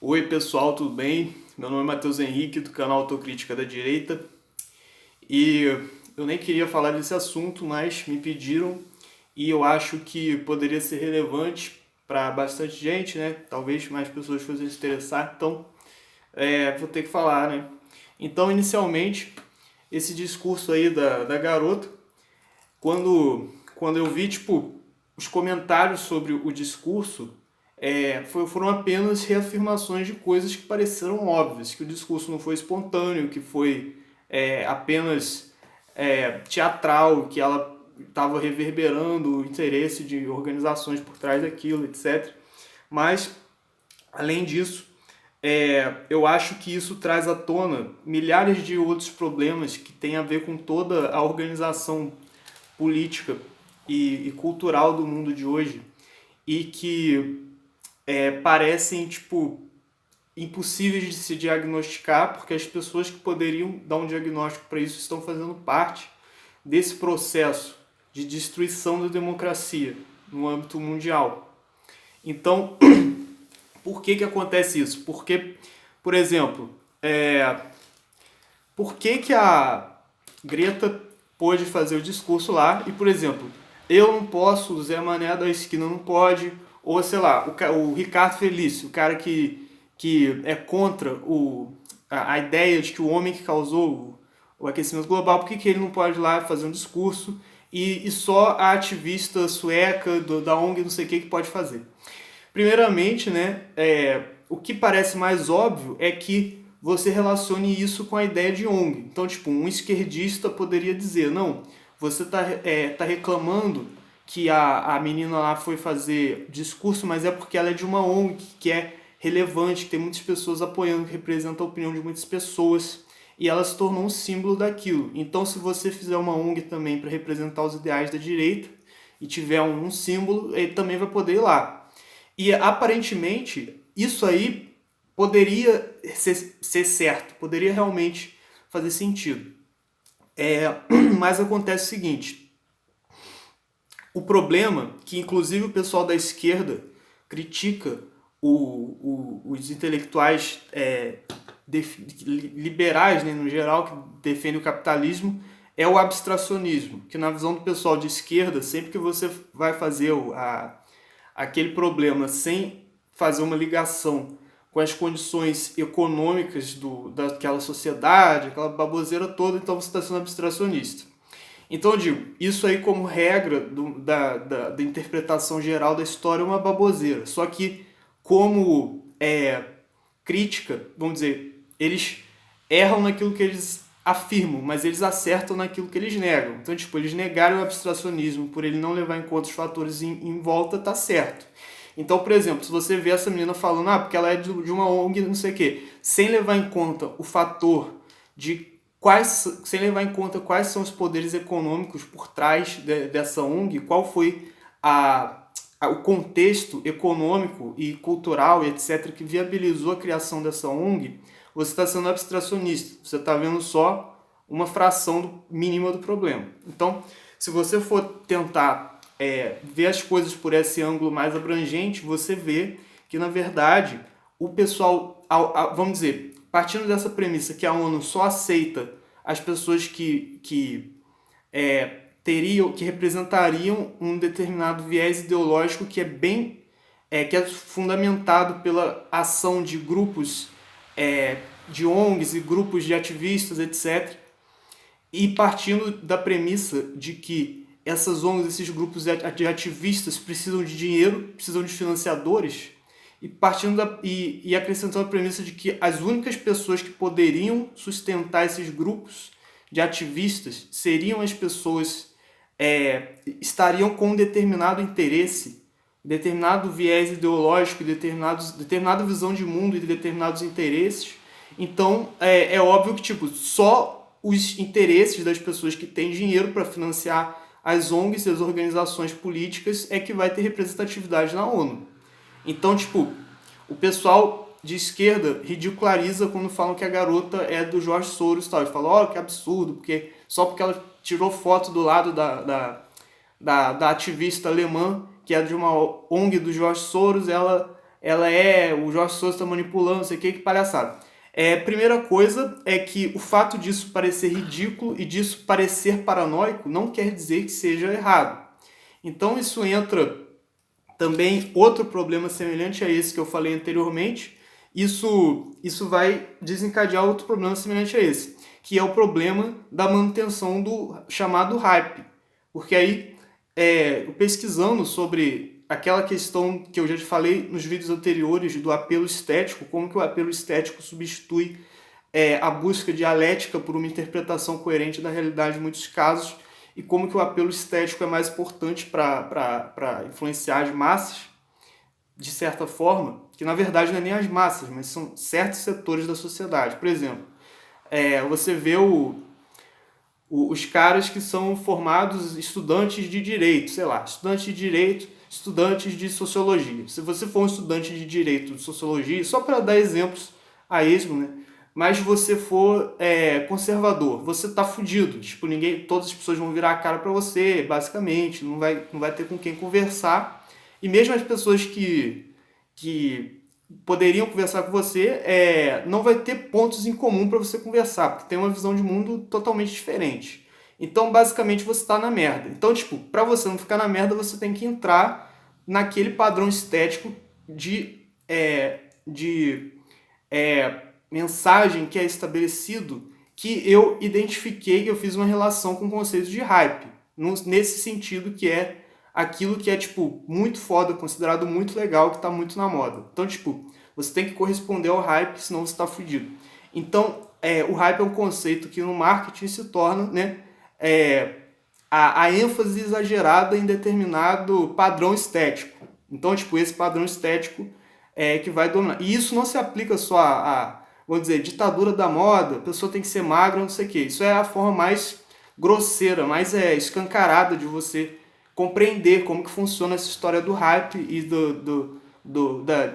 Oi pessoal, tudo bem? Meu nome é Matheus Henrique, do canal Autocrítica da Direita. E eu nem queria falar desse assunto, mas me pediram e eu acho que poderia ser relevante para bastante gente, né? Talvez mais pessoas fossem se interessar, então vou ter que falar, né? Então, inicialmente, esse discurso aí da garota, quando eu vi, tipo, os comentários sobre o discurso, foram apenas reafirmações de coisas que pareceram óbvias, que o discurso não foi espontâneo, que foi apenas teatral, que ela estava reverberando o interesse de organizações por trás daquilo, etc. Mas, além disso, eu acho que isso traz à tona milhares de outros problemas que têm a ver com toda a organização política e cultural do mundo de hoje e que parecem tipo impossíveis de se diagnosticar porque as pessoas que poderiam dar um diagnóstico para isso estão fazendo parte desse processo de destruição da democracia no âmbito mundial. Então, por que acontece isso? Porque, por exemplo, por que a Greta pôde fazer o discurso lá e, por exemplo, eu não posso, o Zé Mané da esquina não pode, ou sei lá, o Ricardo Felício, o cara que é contra a ideia de que o homem que causou o aquecimento global, por que ele não pode ir lá fazer um discurso e só a ativista sueca da ONG não sei o que pode fazer? Primeiramente, né, o que parece mais óbvio é que você relacione isso com a ideia de ONG. Então, tipo, um esquerdista poderia dizer, não, você tá reclamando que a menina lá foi fazer discurso, mas é porque ela é de uma ONG que é relevante, que tem muitas pessoas apoiando, que representa a opinião de muitas pessoas, e ela se tornou um símbolo daquilo. Então, se você fizer uma ONG também para representar os ideais da direita, e tiver um símbolo, ele também vai poder ir lá. E aparentemente isso aí poderia ser certo, poderia realmente fazer sentido. Mas acontece o seguinte: o problema, que inclusive o pessoal da esquerda critica os intelectuais liberais, né, no geral, que defendem o capitalismo, é o abstracionismo, que na visão do pessoal de esquerda, sempre que você vai fazer aquele problema sem fazer uma ligação com as condições econômicas daquela sociedade, aquela baboseira toda, então você está sendo abstracionista. Então eu digo, isso aí como regra da interpretação geral da história é uma baboseira. Só que como crítica, vamos dizer, eles erram naquilo que eles afirmam, mas eles acertam naquilo que eles negam. Então, tipo, eles negaram o abstracionismo por ele não levar em conta os fatores em volta, tá certo. Então, por exemplo, se você vê essa menina falando, porque ela é de uma ONG, não sei o quê, sem levar em conta o fator sem levar em conta quais são os poderes econômicos por trás dessa ONG, qual foi o contexto econômico e cultural, etc., que viabilizou a criação dessa ONG, você está sendo abstracionista. Você está vendo só uma fração mínima do problema. Então, se você for tentar ver as coisas por esse ângulo mais abrangente, você vê que, na verdade, o pessoal, vamos dizer, partindo dessa premissa que a ONU só aceita as pessoas que representariam um determinado viés ideológico que que é fundamentado pela ação de grupos de ONGs e grupos de ativistas, etc. E partindo da premissa de que essas ONGs, esses grupos de ativistas precisam de dinheiro, precisam de financiadores, e acrescentando a premissa de que as únicas pessoas que poderiam sustentar esses grupos de ativistas seriam as pessoas estariam com um determinado interesse, determinado viés ideológico, determinada visão de mundo e determinados interesses. Então é óbvio que tipo, só os interesses das pessoas que têm dinheiro para financiar as ONGs e as organizações políticas é que vai ter representatividade na ONU. Então, tipo, o pessoal de esquerda ridiculariza quando falam que a garota é do Jorge Soros e tal. Eles falam, que absurdo, só porque ela tirou foto do lado da ativista alemã, que é de uma ONG do Jorge Soros, ela o Jorge Souza está manipulando, não sei o que palhaçada. Primeira coisa é que o fato disso parecer ridículo e disso parecer paranoico não quer dizer que seja errado. Então isso entra também outro problema semelhante a esse que eu falei anteriormente. Isso vai desencadear outro problema semelhante a esse, que é o problema da manutenção do chamado hype. Porque aí, pesquisando sobre aquela questão que eu já te falei nos vídeos anteriores do apelo estético, como que o apelo estético substitui a busca dialética por uma interpretação coerente da realidade em muitos casos, e como que o apelo estético é mais importante para influenciar as massas, de certa forma, que na verdade não é nem as massas, mas são certos setores da sociedade. Por exemplo, você vê os caras que são formados estudantes de direito, sei lá, estudantes de direito, estudantes de sociologia. Se você for um estudante de direito, de sociologia, só para dar exemplos a esmo, né? Mas se você for conservador, você tá fudido. Tipo, todas as pessoas vão virar a cara para você, basicamente, não vai ter com quem conversar. E mesmo as pessoas que poderiam conversar com você, não vai ter pontos em comum para você conversar, porque tem uma visão de mundo totalmente diferente. Então, basicamente, você está na merda. Então, tipo, para você não ficar na merda, você tem que entrar naquele padrão estético de mensagem que é estabelecido, que eu identifiquei, que eu fiz uma relação com o conceito de hype, nesse sentido que é aquilo que é, tipo, muito foda, considerado muito legal, que tá muito na moda. Então, tipo, você tem que corresponder ao hype, senão você tá fudido. Então, o hype é um conceito que no marketing se torna, né, a ênfase exagerada em determinado padrão estético. Então, tipo, esse padrão estético que vai dominar. E isso não se aplica só vamos dizer, ditadura da moda, a pessoa tem que ser magra, não sei o quê. Isso é a forma mais grosseira, mais escancarada de você compreender como que funciona essa história do hype e da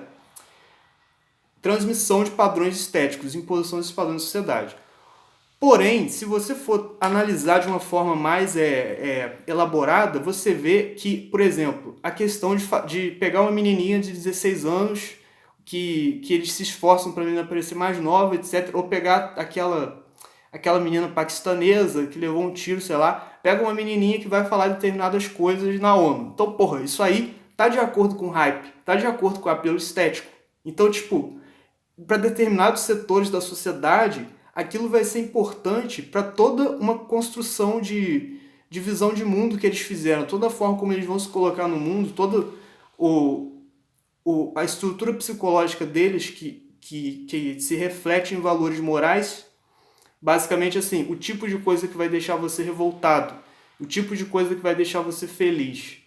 transmissão de padrões estéticos, imposição desses padrões na sociedade. Porém, se você for analisar de uma forma mais elaborada, você vê que, por exemplo, a questão de pegar uma menininha de 16 anos, que eles se esforçam para a menina parecer mais nova, etc., ou pegar aquela menina paquistanesa que levou um tiro, sei lá, pega uma menininha que vai falar determinadas coisas na ONU. Então, porra, isso aí tá de acordo com o hype, tá de acordo com o apelo estético. Então, tipo, para determinados setores da sociedade, aquilo vai ser importante para toda uma construção de visão de mundo que eles fizeram, toda a forma como eles vão se colocar no mundo, toda a estrutura psicológica deles que se reflete em valores morais. Basicamente assim, o tipo de coisa que vai deixar você revoltado, o tipo de coisa que vai deixar você feliz,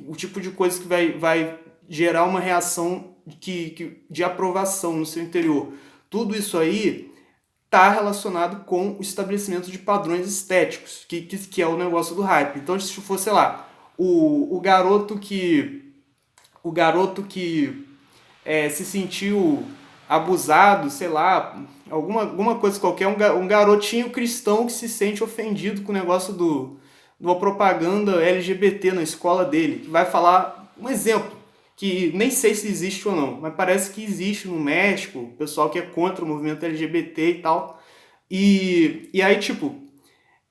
o tipo de coisa que vai gerar uma reação de aprovação no seu interior. Tudo isso aí está relacionado com o estabelecimento de padrões estéticos, que é o negócio do hype. Então, se for, sei lá, o garoto que se sentiu abusado, sei lá, alguma coisa qualquer, um garotinho cristão que se sente ofendido com o negócio de uma propaganda LGBT na escola dele, que vai falar um exemplo, que nem sei se existe ou não, mas parece que existe no México, o pessoal que é contra o movimento LGBT e tal, e aí, tipo,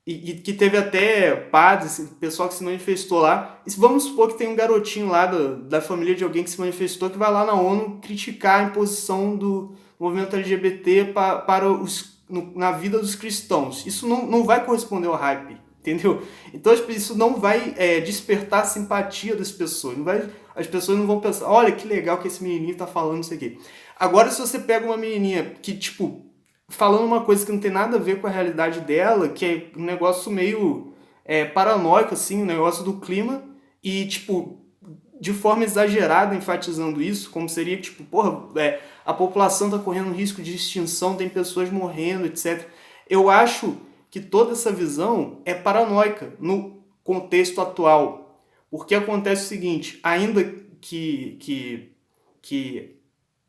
e que teve até padres, pessoal que se manifestou lá. E vamos supor que tem um garotinho lá da família de alguém que se manifestou, que vai lá na ONU criticar a imposição do movimento LGBT na vida dos cristãos. Isso não vai corresponder ao hype, entendeu? Então isso não vai despertar a simpatia das pessoas. As pessoas não vão pensar, olha que legal que esse menininho tá falando isso aqui. Agora, se você pega uma menininha que, tipo, falando uma coisa que não tem nada a ver com a realidade dela, que é um negócio meio paranoico, assim, um negócio do clima, e, tipo, de forma exagerada, enfatizando isso, como seria, tipo, porra, a população tá correndo risco de extinção, tem pessoas morrendo, etc. Eu acho que toda essa visão é paranoica no contexto atual, porque acontece o seguinte, ainda que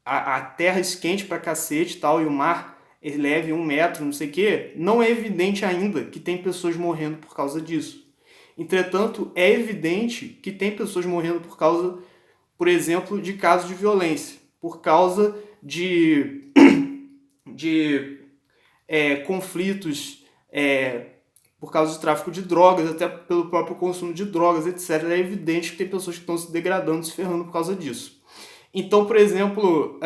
a terra esquente pra cacete e tal, e o mar eleve 1 metro, não sei o quê, não é evidente ainda que tem pessoas morrendo por causa disso. Entretanto, é evidente que tem pessoas morrendo por causa, por exemplo, de casos de violência. por causa de conflitos, por causa do tráfico de drogas, até pelo próprio consumo de drogas, etc. É evidente que tem pessoas que estão se degradando, se ferrando por causa disso. Então, por exemplo,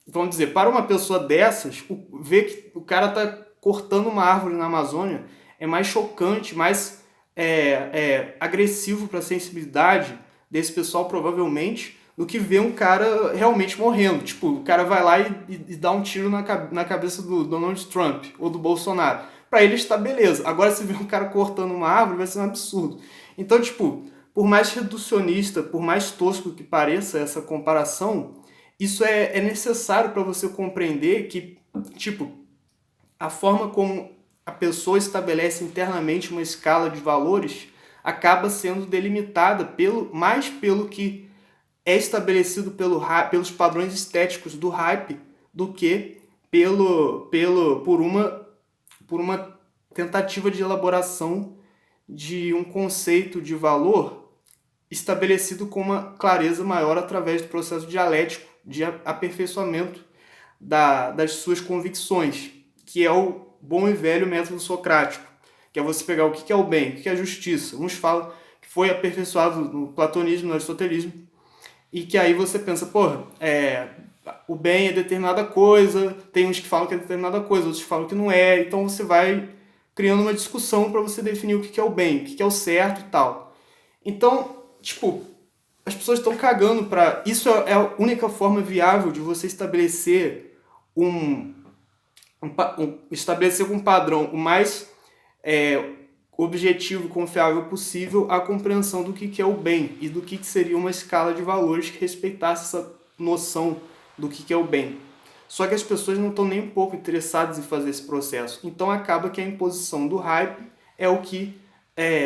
vamos dizer, para uma pessoa dessas, ver que o cara está cortando uma árvore na Amazônia é mais chocante, mais agressivo para a sensibilidade desse pessoal, provavelmente, do que ver um cara realmente morrendo. Tipo, o cara vai lá e dá um tiro na cabeça do Donald Trump ou do Bolsonaro. Para eles tá beleza. Agora, se ver um cara cortando uma árvore, vai ser um absurdo. Então, tipo, por mais reducionista, por mais tosco que pareça essa comparação, isso é necessário para você compreender que, tipo, a forma como a pessoa estabelece internamente uma escala de valores acaba sendo delimitada mais pelo que é estabelecido pelos padrões estéticos do hype do que por uma tentativa de elaboração de um conceito de valor estabelecido com uma clareza maior através do processo dialético de aperfeiçoamento das suas convicções, que é o bom e velho método socrático, que é você pegar o que é o bem, o que é a justiça. Uns falam que foi aperfeiçoado no platonismo, no aristotelismo, e que aí você pensa, porra, o bem é determinada coisa, tem uns que falam que é determinada coisa, outros que falam que não é, então você vai criando uma discussão para você definir o que é o bem, o que é o certo e tal. Então, tipo, as pessoas estão cagando para... Isso é a única forma viável de você estabelecer estabelecer um padrão o mais objetivo e confiável possível a compreensão do que é o bem e do que seria uma escala de valores que respeitasse essa noção do que é o bem. Só que as pessoas não estão nem um pouco interessadas em fazer esse processo. Então acaba que a imposição do hype é o que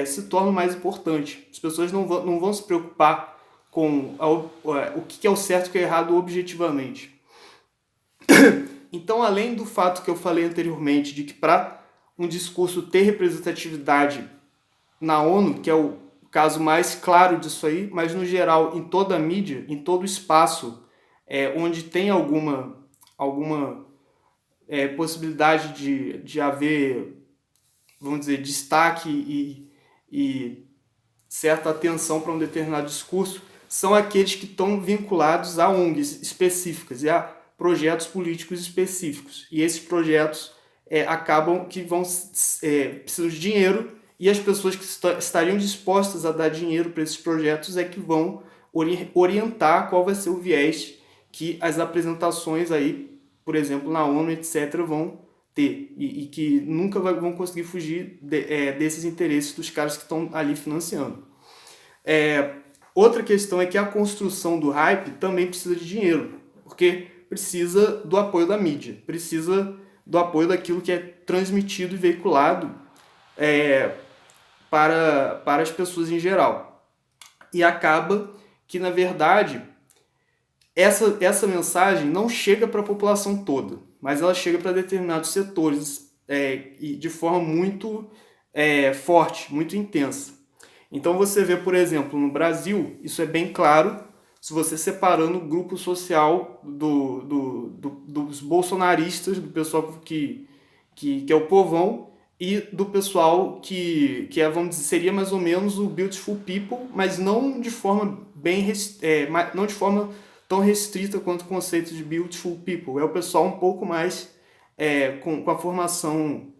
se torna o mais importante. As pessoas não vão se preocupar com o que é o certo e o que é errado objetivamente. Então, além do fato que eu falei anteriormente, de que para um discurso ter representatividade na ONU, que é o caso mais claro disso aí, mas no geral em toda a mídia, em todo o espaço onde tem alguma possibilidade de haver, vamos dizer, destaque e certa atenção para um determinado discurso, são aqueles que estão vinculados a ONGs específicas e a projetos políticos específicos. E esses projetos acabam que precisam de dinheiro, e as pessoas que estariam dispostas a dar dinheiro para esses projetos é que vão orientar qual vai ser o viés que as apresentações aí, por exemplo, na ONU, etc., vão ter, e que nunca vão conseguir fugir desses interesses dos caras que estão ali financiando. Outra questão é que a construção do hype também precisa de dinheiro, porque precisa do apoio da mídia, precisa do apoio daquilo que é transmitido e veiculado para as pessoas em geral. E acaba que, na verdade, essa mensagem não chega para a população toda, mas ela chega para determinados setores e de forma muito forte, muito intensa. Então você vê, por exemplo, no Brasil, isso é bem claro, se você separando o grupo social dos bolsonaristas, do pessoal que é o povão, e do pessoal que vamos dizer, seria mais ou menos o Beautiful People, mas não de forma não de forma tão restrita quanto o conceito de Beautiful People. É o pessoal um pouco mais com a formação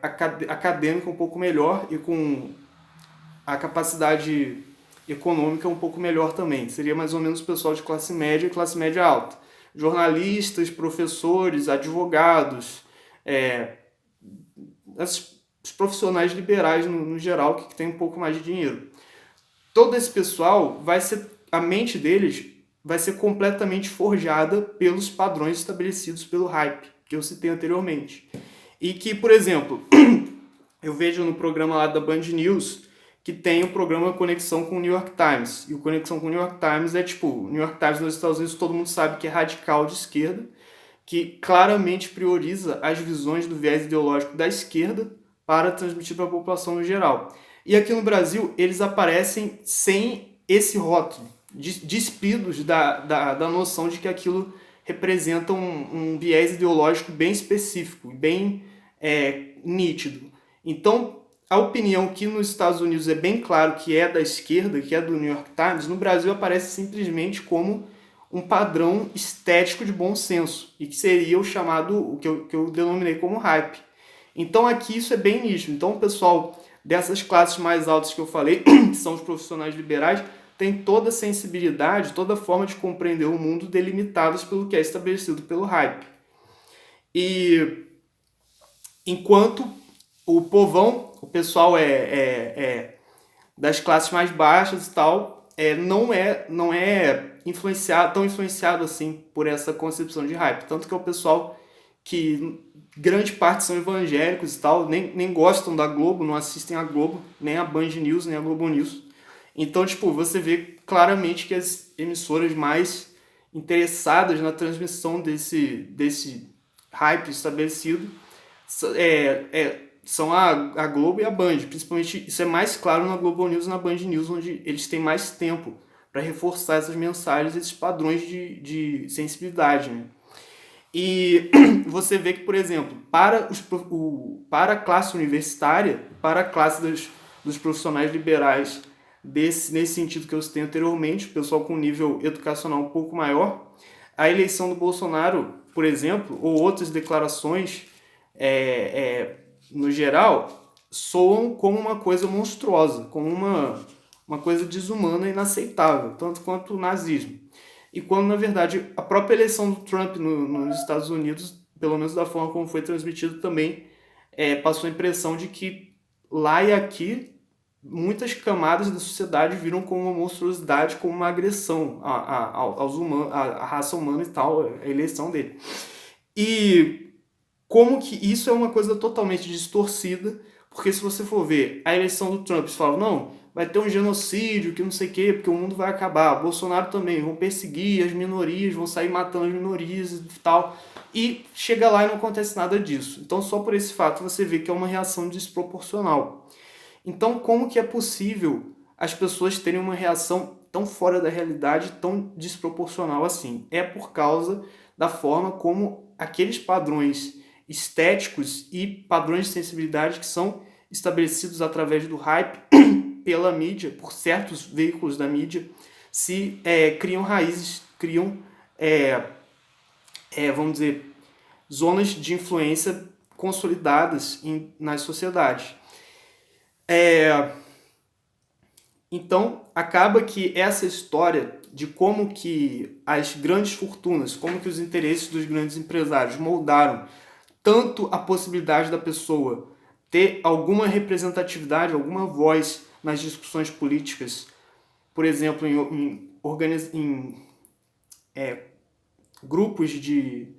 acadêmica um pouco melhor e com a capacidade econômica um pouco melhor também. Seria mais ou menos o pessoal de classe média e classe média alta. Jornalistas, professores, advogados, os profissionais liberais no geral que tem um pouco mais de dinheiro. Todo esse pessoal a mente deles vai ser completamente forjada pelos padrões estabelecidos pelo hype, que eu citei anteriormente. E que, por exemplo, eu vejo no programa lá da Band News que tem o programa Conexão com o New York Times. E o Conexão com o New York Times o New York Times nos Estados Unidos todo mundo sabe que é radical de esquerda, que claramente prioriza as visões do viés ideológico da esquerda para transmitir para a população no geral. E aqui no Brasil, eles aparecem sem esse rótulo. despidos da noção de que aquilo representa um viés ideológico bem específico, bem nítido. Então, a opinião que nos Estados Unidos é bem claro que é da esquerda, que é do New York Times, no Brasil aparece simplesmente como um padrão estético de bom senso, e que seria o chamado, o que eu denominei como hype. Então aqui isso é bem nítido. Então o pessoal dessas classes mais altas que eu falei, que são os profissionais liberais, tem toda a sensibilidade, toda a forma de compreender o mundo delimitados pelo que é estabelecido pelo hype. E enquanto o povão, o pessoal das classes mais baixas e tal, não é tão influenciado assim por essa concepção de hype. Tanto que é o pessoal que grande parte são evangélicos e tal, nem gostam da Globo, não assistem a Globo, nem a Band News, nem a Globo News. Então, tipo, você vê claramente que as emissoras mais interessadas na transmissão desse hype estabelecido são a Globo e a Band. Principalmente, isso é mais claro na Globo News e na Band News, onde eles têm mais tempo para reforçar essas mensagens, esses padrões de sensibilidade, né? E você vê que, por exemplo, para a classe universitária, para a classe dos profissionais liberais, nesse sentido que eu citei anteriormente, o pessoal com nível educacional um pouco maior, a eleição do Bolsonaro, por exemplo, ou outras declarações, no geral, soam como uma coisa monstruosa, como uma coisa desumana e inaceitável, tanto quanto o nazismo. E quando, na verdade, a própria eleição do Trump nos Estados Unidos, pelo menos da forma como foi transmitido também, passou a impressão de que lá e aqui muitas camadas da sociedade viram como uma monstruosidade, como uma agressão aos humanos, à raça humana e tal, a eleição dele. E como que isso é uma coisa totalmente distorcida, porque se você for ver a eleição do Trump, você fala, não, vai ter um genocídio, que não sei o quê, porque o mundo vai acabar. Bolsonaro também, vão perseguir as minorias, vão sair matando as minorias e tal. E chega lá e não acontece nada disso. Então, só por esse fato, você vê que é uma reação desproporcional. Então, como que é possível as pessoas terem uma reação tão fora da realidade, tão desproporcional assim? É por causa da forma como aqueles padrões estéticos e padrões de sensibilidade que são estabelecidos através do hype pela mídia, por certos veículos da mídia, criam raízes, criam, vamos dizer, zonas de influência consolidadas nas sociedades. Então, acaba que essa história de como que as grandes fortunas, como que os interesses dos grandes empresários moldaram tanto a possibilidade da pessoa ter alguma representatividade, alguma voz nas discussões políticas, por exemplo, em grupos de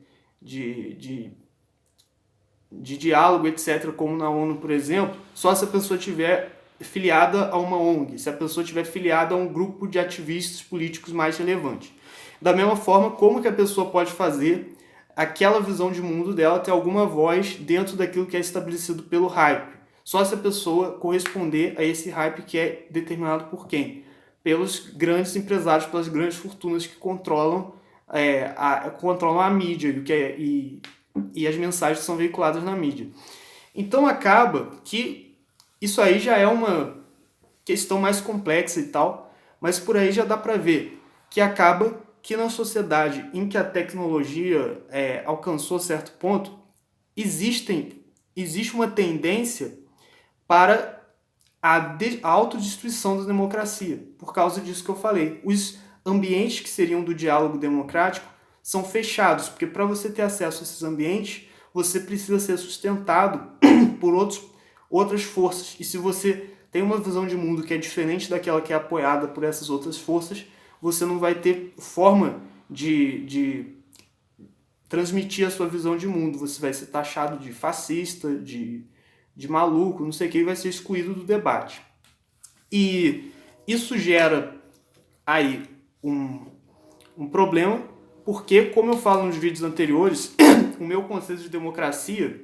diálogo, etc., como na ONU, por exemplo, só se a pessoa tiver filiada a uma ONG, se a pessoa tiver filiada a um grupo de ativistas políticos mais relevante. Da mesma forma, como que a pessoa pode fazer aquela visão de mundo dela ter alguma voz dentro daquilo que é estabelecido pelo hype? Só se a pessoa corresponder a esse hype que é determinado por quem? Pelos grandes empresários, pelas grandes fortunas que controlam a mídia e as mensagens que são veiculadas na mídia. Então acaba que isso aí já é uma questão mais complexa e tal, mas por aí já dá para ver que acaba que na sociedade em que a tecnologia alcançou certo ponto, existe uma tendência para a autodestruição da democracia, por causa disso que eu falei. Os ambientes que seriam do diálogo democrático são fechados, porque para você ter acesso a esses ambientes, você precisa ser sustentado por outras forças. E se você tem uma visão de mundo que é diferente daquela que é apoiada por essas outras forças, você não vai ter forma de transmitir a sua visão de mundo. Você vai ser taxado de fascista, de maluco, não sei o que, e vai ser excluído do debate. E isso gera aí um problema, porque, como eu falo nos vídeos anteriores, o meu conceito de democracia,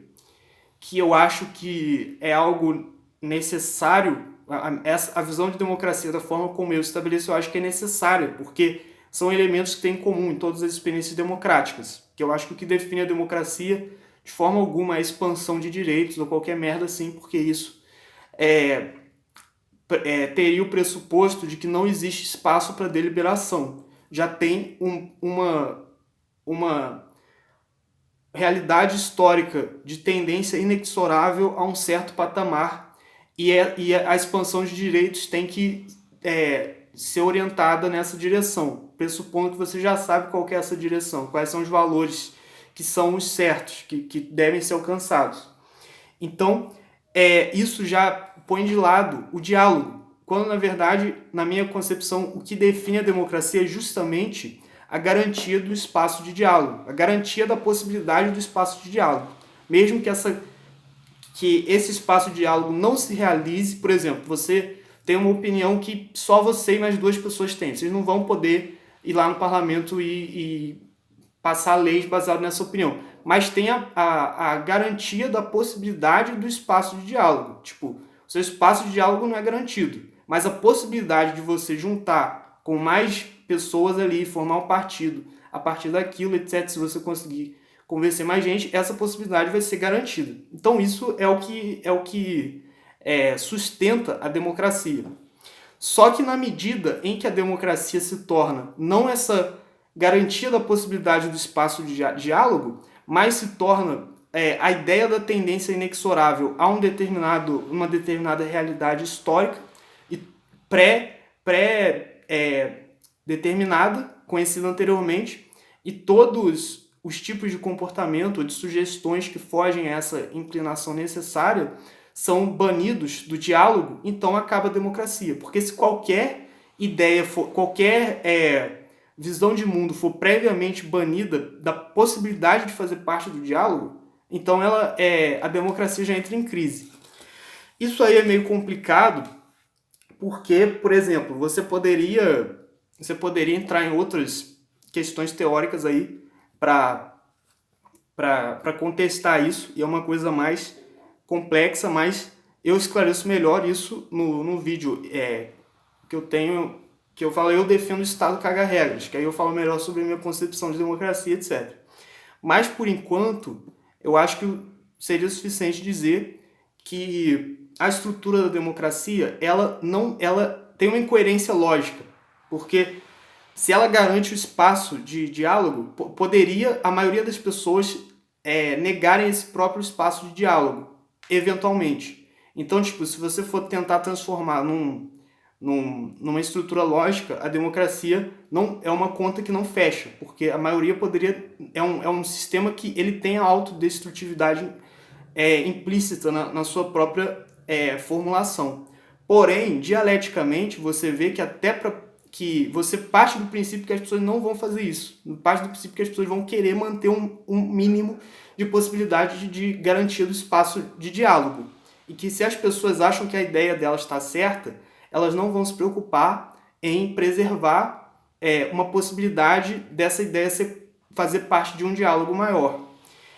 que eu acho que é algo necessário a visão de democracia da forma como eu estabeleço, eu acho que é necessária, porque são elementos que têm em comum em todas as experiências democráticas. Que eu acho que o que define a democracia, de forma alguma, é a expansão de direitos ou qualquer merda assim, porque isso é, teria o pressuposto de que não existe espaço para deliberação. Já tem uma realidade histórica de tendência inexorável a um certo patamar e a expansão de direitos tem que ser orientada nessa direção, pressupondo que você já sabe qual que é essa direção, quais são os valores que são os certos, que devem ser alcançados. Então, isso já põe de lado o diálogo, quando, na verdade, na minha concepção, o que define a democracia é justamente a garantia do espaço de diálogo, a garantia da possibilidade do espaço de diálogo. Mesmo que esse espaço de diálogo não se realize, por exemplo, você tem uma opinião que só você e mais duas pessoas têm, vocês não vão poder ir lá no parlamento e passar leis baseadas nessa opinião, mas tem a garantia da possibilidade do espaço de diálogo. Tipo, o seu espaço de diálogo não é garantido, mas a possibilidade de você juntar com mais pessoas ali, formar um partido a partir daquilo, etc., se você conseguir convencer mais gente, essa possibilidade vai ser garantida. Então isso é o que sustenta a democracia. Só que na medida em que a democracia se torna não essa garantia da possibilidade do espaço de diálogo, mas se torna a ideia da tendência inexorável a uma determinada realidade histórica e determinada, conhecida anteriormente, e todos os tipos de comportamento ou de sugestões que fogem a essa inclinação necessária são banidos do diálogo, então acaba a democracia. Porque se qualquer ideia, qualquer visão de mundo for previamente banida da possibilidade de fazer parte do diálogo, então a democracia já entra em crise. Isso aí é meio complicado, porque, por exemplo, você poderia entrar em outras questões teóricas aí para contestar isso, e é uma coisa mais complexa, mas eu esclareço melhor isso no vídeo que eu tenho, que eu falo, eu defendo o Estado caga regras, que aí eu falo melhor sobre a minha concepção de democracia, etc. Mas, por enquanto, eu acho que seria suficiente dizer que a estrutura da democracia, ela tem uma incoerência lógica, porque se ela garante o espaço de diálogo, poderia a maioria das pessoas negarem esse próprio espaço de diálogo, eventualmente. Então, tipo, se você for tentar transformar numa estrutura lógica, a democracia não é uma conta que não fecha, porque a maioria poderia... É um sistema que ele tem a autodestrutividade implícita na sua própria formulação. Porém, dialeticamente, você vê que que você parte do princípio que as pessoas não vão fazer isso. Parte do princípio que as pessoas vão querer manter um mínimo de possibilidade de garantia do espaço de diálogo. E que se as pessoas acham que a ideia delas está certa, elas não vão se preocupar em preservar uma possibilidade dessa ideia fazer parte de um diálogo maior.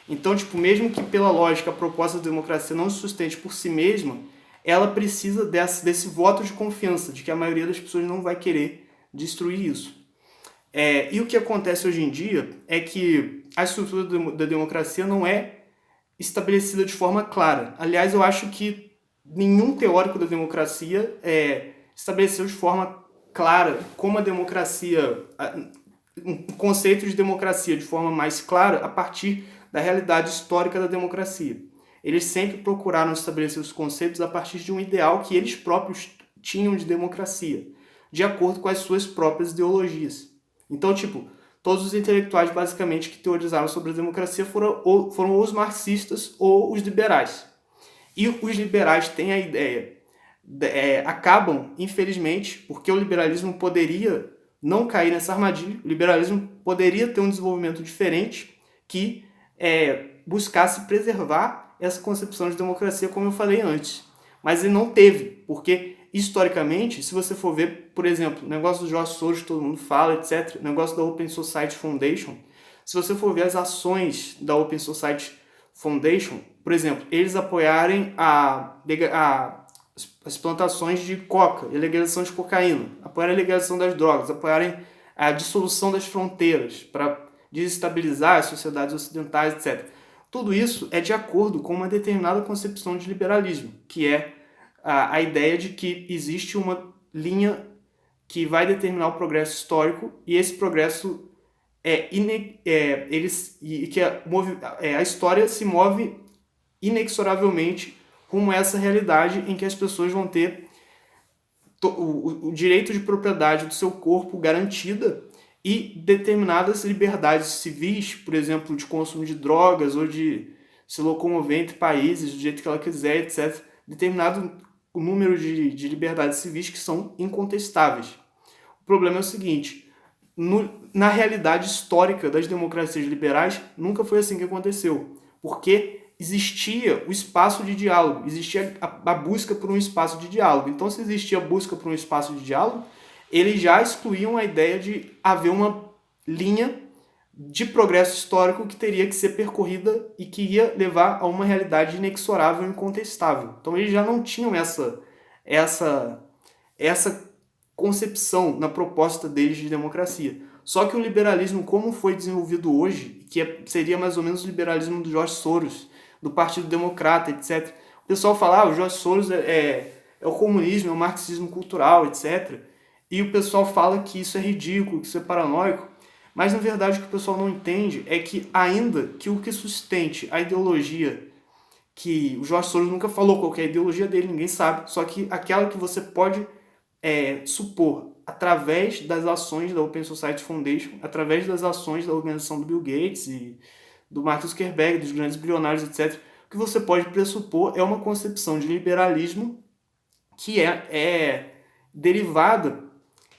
Então, tipo, mesmo que pela lógica a proposta da democracia não se sustente por si mesma, ela precisa desse voto de confiança, de que a maioria das pessoas não vai querer destruir isso. E o que acontece hoje em dia é que a estrutura da democracia não é estabelecida de forma clara. Aliás, eu acho que nenhum teórico da democracia estabeleceu de forma clara como a democracia, um conceito de democracia de forma mais clara a partir da realidade histórica da democracia. Eles sempre procuraram estabelecer os conceitos a partir de um ideal que eles próprios tinham de democracia, de acordo com as suas próprias ideologias. Então, tipo, todos os intelectuais, basicamente, que teorizaram sobre a democracia foram os marxistas ou os liberais. E os liberais têm a ideia, acabam, infelizmente, porque o liberalismo poderia não cair nessa armadilha, o liberalismo poderia ter um desenvolvimento diferente que buscasse preservar essa concepção de democracia, como eu falei antes. Mas ele não teve, porque, historicamente, se você for ver, por exemplo, o negócio do George Soros, todo mundo fala, etc., o negócio da Open Society Foundation, se você for ver as ações da Open Society Foundation, por exemplo, eles apoiarem a as plantações de coca e a legalização de cocaína, apoiarem a legalização das drogas, apoiarem a dissolução das fronteiras para desestabilizar as sociedades ocidentais, etc. Tudo isso é de acordo com uma determinada concepção de liberalismo, que é a ideia de que existe uma linha que vai determinar o progresso histórico e esse progresso a história se move inexoravelmente rumo a essa realidade em que as pessoas vão ter o direito de propriedade do seu corpo garantida e determinadas liberdades civis, por exemplo, de consumo de drogas ou de se locomover entre países do jeito que ela quiser, etc. Determinado número de liberdades civis que são incontestáveis. O problema é o seguinte: na realidade histórica das democracias liberais, nunca foi assim que aconteceu, porque existia o espaço de diálogo, existia a busca por um espaço de diálogo. Então, se existia a busca por um espaço de diálogo, eles já excluíam a ideia de haver uma linha de progresso histórico que teria que ser percorrida e que ia levar a uma realidade inexorável e incontestável. Então, eles já não tinham essa concepção na proposta deles de democracia. Só que o liberalismo, como foi desenvolvido hoje, seria mais ou menos o liberalismo do George Soros, do Partido Democrata, etc. O pessoal fala, o George Soros é o comunismo, é o marxismo cultural, etc. E o pessoal fala que isso é ridículo, que isso é paranoico. Mas, na verdade, o que o pessoal não entende é que, ainda que o que sustente a ideologia, que o George Soros nunca falou qual é a ideologia dele, ninguém sabe, só que aquela que você pode supor através das ações da Open Society Foundation, através das ações da organização do Bill Gates e do Mark Zuckerberg, dos grandes bilionários, etc., o que você pode pressupor é uma concepção de liberalismo que é derivada,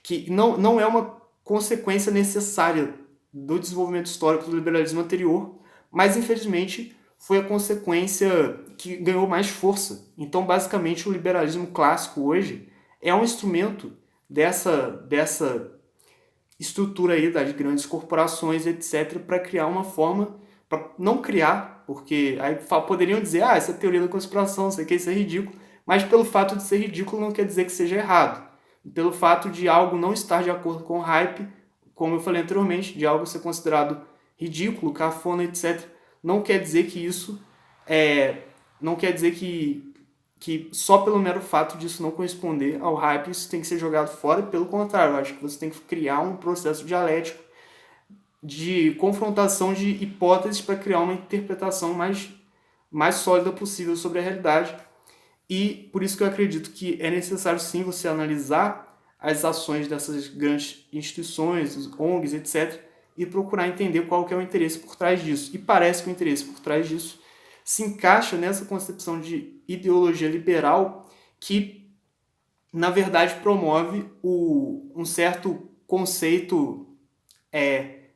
que não é uma consequência necessária do desenvolvimento histórico do liberalismo anterior, mas, infelizmente, foi a consequência que ganhou mais força. Então, basicamente, o liberalismo clássico hoje é um instrumento dessa estrutura aí das grandes corporações, etc., para criar uma forma, para não criar, porque aí poderiam dizer, essa é a teoria da conspiração, não sei o que, isso é ridículo, mas pelo fato de ser ridículo não quer dizer que seja errado. Pelo fato de algo não estar de acordo com o hype, como eu falei anteriormente, de algo ser considerado ridículo, cafona, etc., não quer dizer que isso não quer dizer que só pelo mero fato disso não corresponder ao hype, isso tem que ser jogado fora. Pelo contrário, eu acho que você tem que criar um processo dialético de confrontação de hipóteses para criar uma interpretação mais sólida possível sobre a realidade. E por isso que eu acredito que é necessário sim você analisar as ações dessas grandes instituições, ONGs, etc., e procurar entender qual que é o interesse por trás disso. E parece que o interesse por trás disso se encaixa nessa concepção de ideologia liberal que, na verdade, promove um certo conceito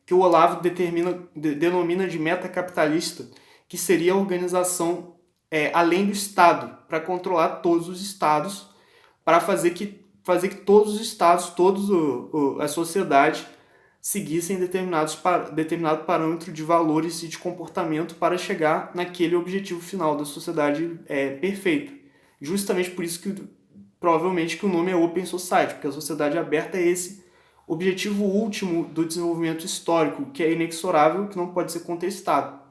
que o Olavo denomina de metacapitalista, que seria a organização além do Estado, para controlar todos os estados, para fazer que todos os estados, toda a sociedade, seguissem determinado parâmetro de valores e de comportamento para chegar naquele objetivo final da sociedade perfeita. Justamente por isso que provavelmente que o nome é Open Society, porque a sociedade aberta é esse objetivo último do desenvolvimento histórico, que é inexorável, que não pode ser contestado.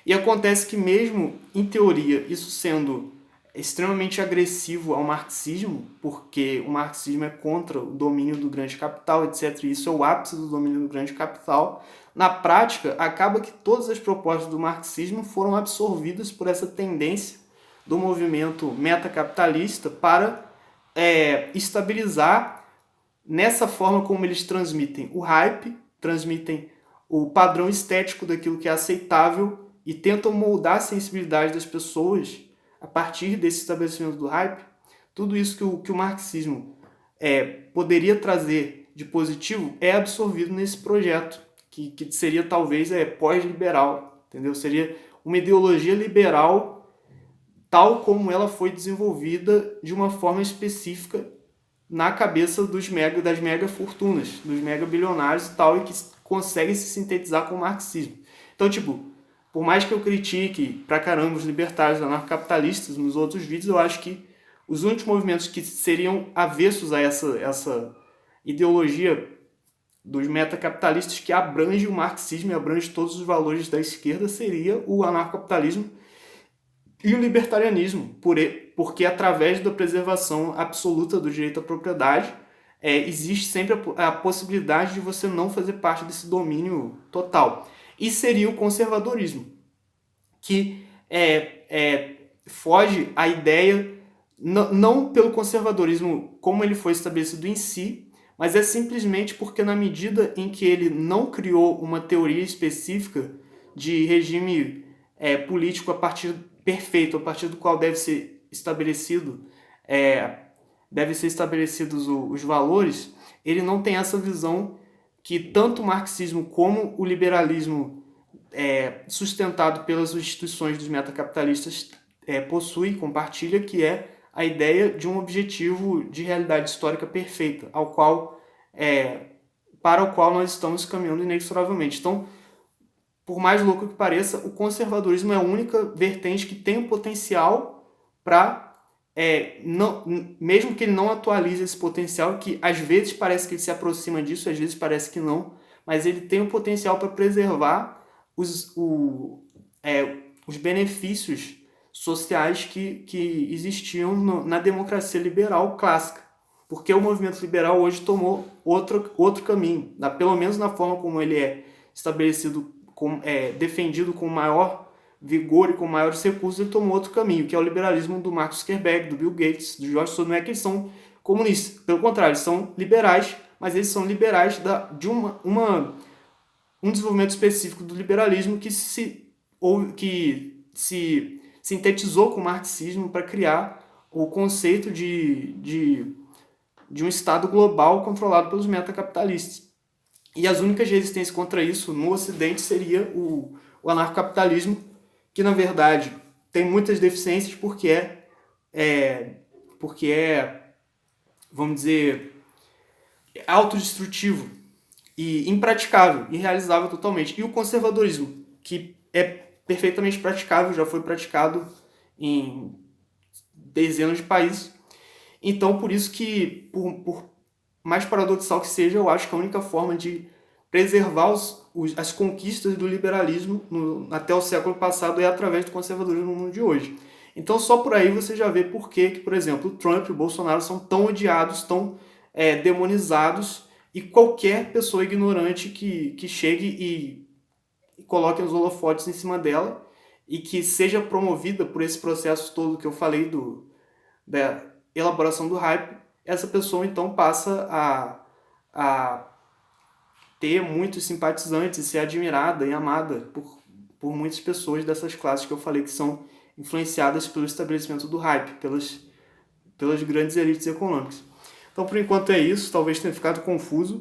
E acontece que mesmo, em teoria, isso sendo extremamente agressivo ao marxismo, porque o marxismo é contra o domínio do grande capital, etc. E isso é o ápice do domínio do grande capital. Na prática, acaba que todas as propostas do marxismo foram absorvidas por essa tendência do movimento metacapitalista para estabilizar nessa forma como eles transmitem o hype, transmitem o padrão estético daquilo que é aceitável e tentam moldar a sensibilidade das pessoas a partir desse estabelecimento do hype. Tudo isso que o marxismo poderia trazer de positivo é absorvido nesse projeto, que seria talvez pós-liberal, entendeu? Seria uma ideologia liberal tal como ela foi desenvolvida de uma forma específica na cabeça das mega fortunas, dos mega bilionários e tal, e que conseguem se sintetizar com o marxismo. Então, por mais que eu critique pra caramba os libertários anarcocapitalistas nos outros vídeos, eu acho que os únicos movimentos que seriam avessos a essa ideologia dos metacapitalistas que abrange o marxismo e abrange todos os valores da esquerda seria o anarcocapitalismo e o libertarianismo, porque através da preservação absoluta do direito à propriedade, existe sempre a possibilidade de você não fazer parte desse domínio total. E seria o conservadorismo, que foge à ideia, não pelo conservadorismo como ele foi estabelecido em si, mas é simplesmente porque na medida em que ele não criou uma teoria específica de regime político perfeito, a partir do qual deve ser estabelecidos os valores, ele não tem essa visão que tanto o marxismo como o liberalismo sustentado pelas instituições dos metacapitalistas possui, compartilha, que é a ideia de um objetivo de realidade histórica perfeita, para o qual nós estamos caminhando inexoravelmente. Então, por mais louco que pareça, o conservadorismo é a única vertente que tem o potencial para, mesmo que ele não atualize esse potencial, que às vezes parece que ele se aproxima disso, às vezes parece que não, mas ele tem o potencial para preservar os benefícios sociais que existiam na democracia liberal clássica. Porque o movimento liberal hoje tomou outro caminho, pelo menos na forma como ele é estabelecido, defendido com maior vigor e com maiores recursos, ele tomou outro caminho, que é o liberalismo do Mark Zuckerberg, do Bill Gates, do George Soros. Não é que eles são comunistas, pelo contrário, eles são liberais, mas eles são liberais de um desenvolvimento específico do liberalismo que se sintetizou com o marxismo para criar o conceito de um Estado global controlado pelos metacapitalistas. E as únicas resistências contra isso no Ocidente seria o anarcocapitalismo, que na verdade tem muitas deficiências porque vamos dizer, autodestrutivo e impraticável, irrealizável totalmente. E o conservadorismo, que é perfeitamente praticável, já foi praticado em dezenas de países. Então, por isso que, por mais paradoxal que seja, eu acho que a única forma de preservar as conquistas do liberalismo até o século passado é através do conservadorismo no mundo de hoje. Então, só por aí você já vê por que, por exemplo, o Trump e o Bolsonaro são tão odiados, tão demonizados, e qualquer pessoa ignorante que chegue e coloque os holofotes em cima dela e que seja promovida por esse processo todo que eu falei da elaboração do hype, essa pessoa então passa a ter muitos simpatizantes e ser admirada e amada por muitas pessoas dessas classes que eu falei que são influenciadas pelo estabelecimento do hype, pelas grandes elites econômicas. Então, por enquanto é isso, talvez tenha ficado confuso,